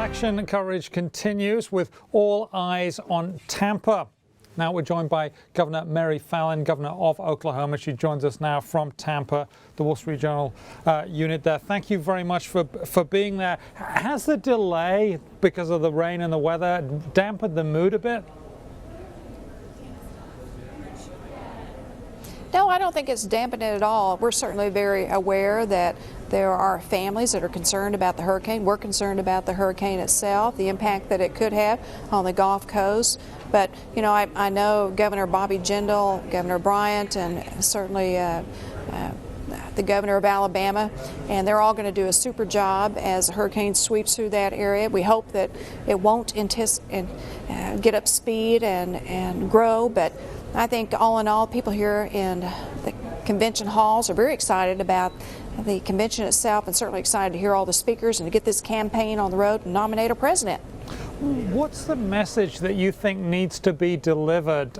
Election coverage continues with all eyes on Tampa. Now we're joined by Governor Mary Fallin, Governor of Oklahoma. She joins us now from Tampa, the Wall Street Journal unit there. Thank you very much for being there. Has the delay, because of the rain and the weather, dampened the mood a bit? No, I don't think it's dampened it at all. We're certainly very aware that there are families that are concerned about the hurricane. We're concerned about the hurricane itself, the impact that it could have on the Gulf Coast. But, you know, I know Governor Bobby Jindal, Governor Bryant, and certainly the governor of Alabama, and they're all going to do a super job as the hurricane sweeps through that area. We hope that it won't get up speed and grow, but I think all in all, people here in the convention halls are very excited about the convention itself, and certainly excited to hear all the speakers and to get this campaign on the road and nominate a president. What's the message that you think needs to be delivered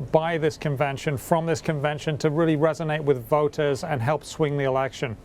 by this convention, from this convention, to really resonate with voters and help swing the election?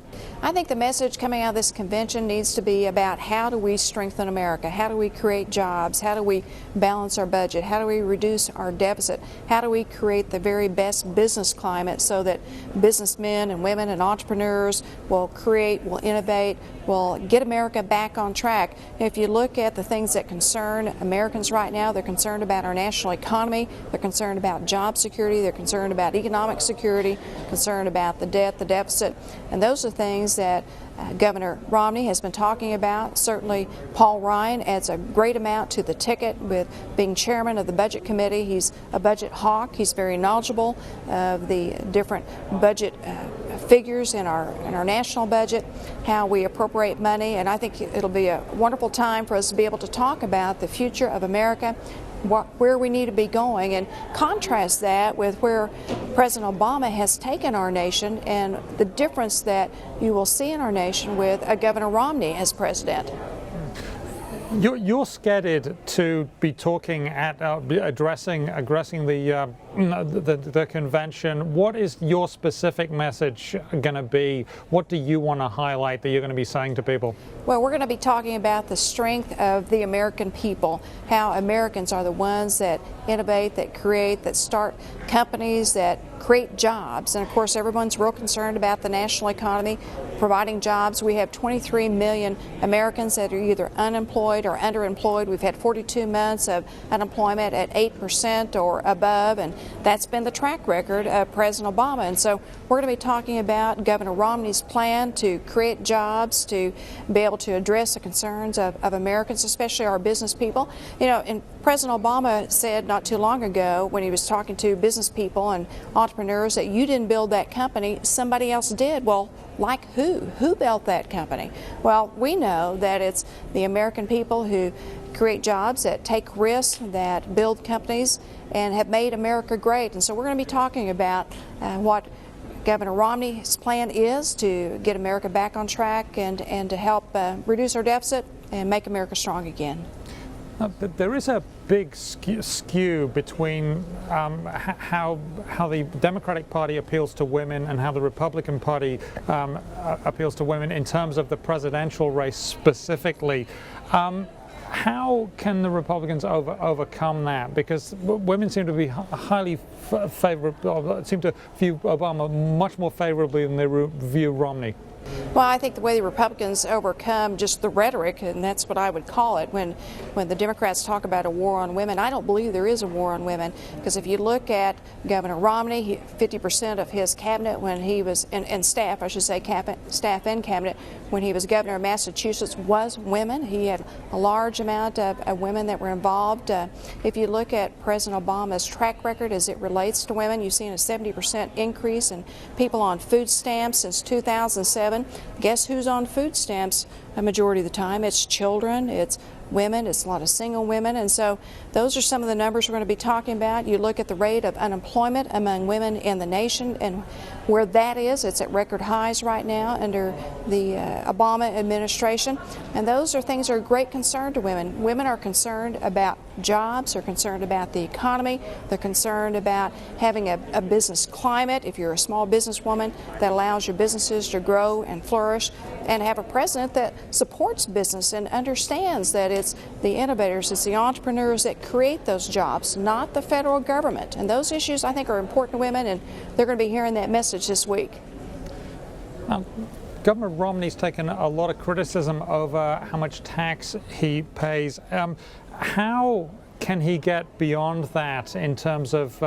I think the message coming out of this convention needs to be about how do we strengthen America? How do we create jobs? How do we balance our budget? How do we reduce our deficit? How do we create the very best business climate so that businessmen and women and entrepreneurs will create, will innovate, will get America back on track? If you look at the things that concern Americans right now, they're concerned about our national economy, they're concerned about job security, they're concerned about economic security, concerned about the debt, the deficit, and those are things that Governor Romney has been talking about. Certainly Paul Ryan adds a great amount to the ticket with being chairman of the budget committee. He's a budget hawk. He's very knowledgeable of the different budget figures in our national budget, how we appropriate money, and I think it'll be a wonderful time for us to be able to talk about the future of America, where we need to be going, and contrast that with where President Obama has taken our nation and the difference that you will see in our nation with Governor Romney as president. You're scheduled to be talking at addressing the convention. What is your specific message going to be? What do you want to highlight that you're going to be saying to people? Well, we're going to be talking about the strength of the American people, how Americans are the ones that innovate, that create, that start companies, that create jobs. And of course, everyone's real concerned about the national economy, providing jobs. We have 23 million Americans that are either unemployed or underemployed. We've had 42 months of unemployment at 8% or above, and that's been the track record of President Obama. And so we're going to be talking about Governor Romney's plan to create jobs, to be able to address the concerns of Americans, especially our business people. You know, and President Obama said not too long ago when he was talking to business people and entrepreneurs that you didn't build that company, somebody else did. Well, like who? Who built that company? Well, we know that it's the American people who create jobs, that take risks, that build companies, and have made America great. And so we're going to be talking about what Governor Romney's plan is to get America back on track and to help reduce our deficit and make America strong again. There is a big skew between how the Democratic Party appeals to women and how the Republican Party appeals to women in terms of the presidential race specifically. How can the Republicans overcome that? Because women seem to be highly favorable, seem to view Obama much more favorably than they view Romney. Well, I think the way the Republicans overcome just the rhetoric, and that's what I would call it, when the Democrats talk about a war on women, I don't believe there is a war on women. Because if you look at Governor Romney, 50% of his cabinet when he was, and staff, I should say, staff and cabinet, when he was governor of Massachusetts was women. He had a large amount of women that were involved. If you look at President Obama's track record as it relates to women, you've seen a 70% increase in people on food stamps since 2007. Guess who's on food stamps a majority of the time? It's children, it's women, it's a lot of single women, and so those are some of the numbers we're going to be talking about. You look at the rate of unemployment among women in the nation and where that is, it's at record highs right now under the Obama administration, and those are things that are of great concern to women. Women are concerned about jobs, they're concerned about the economy, they're concerned about having a business climate, if you're a small businesswoman, that allows your businesses to grow and flourish, and have a president that supports business and understands that it's the innovators, it's the entrepreneurs that create those jobs, not the federal government. And those issues, I think, are important to women, and they're going to be hearing that message this week. Governor Romney's taken a lot of criticism over how much tax he pays. How can he get beyond that in terms of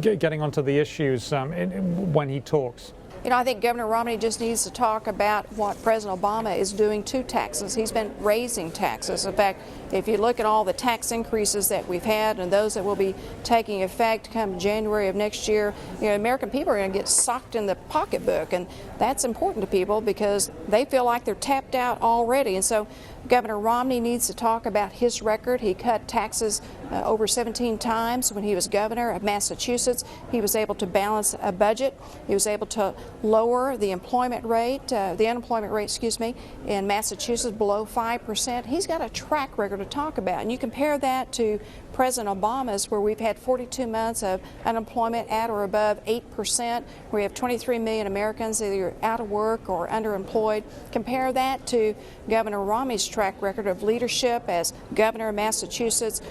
getting onto the issues when he talks? You know, I think Governor Romney just needs to talk about what President Obama is doing to taxes. He's been raising taxes. In fact, if you look at all the tax increases that we've had and those that will be taking effect come January of next year, you know, American people are going to get socked in the pocketbook, and that's important to people because they feel like they're tapped out already. And so Governor Romney needs to talk about his record. He cut taxes over 17 times when he was governor of Massachusetts. He was able to balance a budget. He was able to lower the unemployment rate in Massachusetts below 5%. He's got a track record to talk about, and you compare that to President Obama's, where we've had 42 months of unemployment at or above 8%, where we have 23 million Americans either out of work or underemployed. Compare that to Governor Romney's track record of leadership as governor of Massachusetts,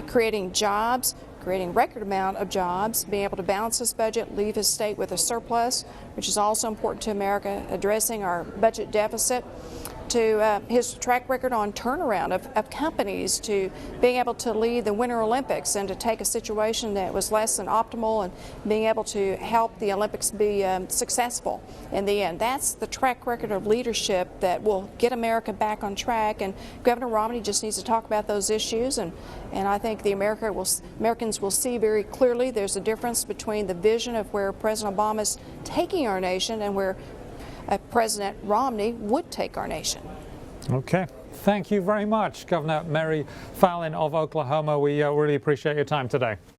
creating jobs, creating record amount of jobs, being able to balance this budget, leave his state with a surplus, which is also important to America, addressing our budget deficit, to his track record on turnaround of companies, to being able to lead the Winter Olympics and to take a situation that was less than optimal and being able to help the Olympics be successful in the end. That's the track record of leadership that will get America back on track, and Governor Romney just needs to talk about those issues, and I think the Americans will see very clearly there's a difference between the vision of where President Obama is taking our nation and where President Romney would take our nation. Okay. Thank you very much, Governor Mary Fallin of Oklahoma. We really appreciate your time today.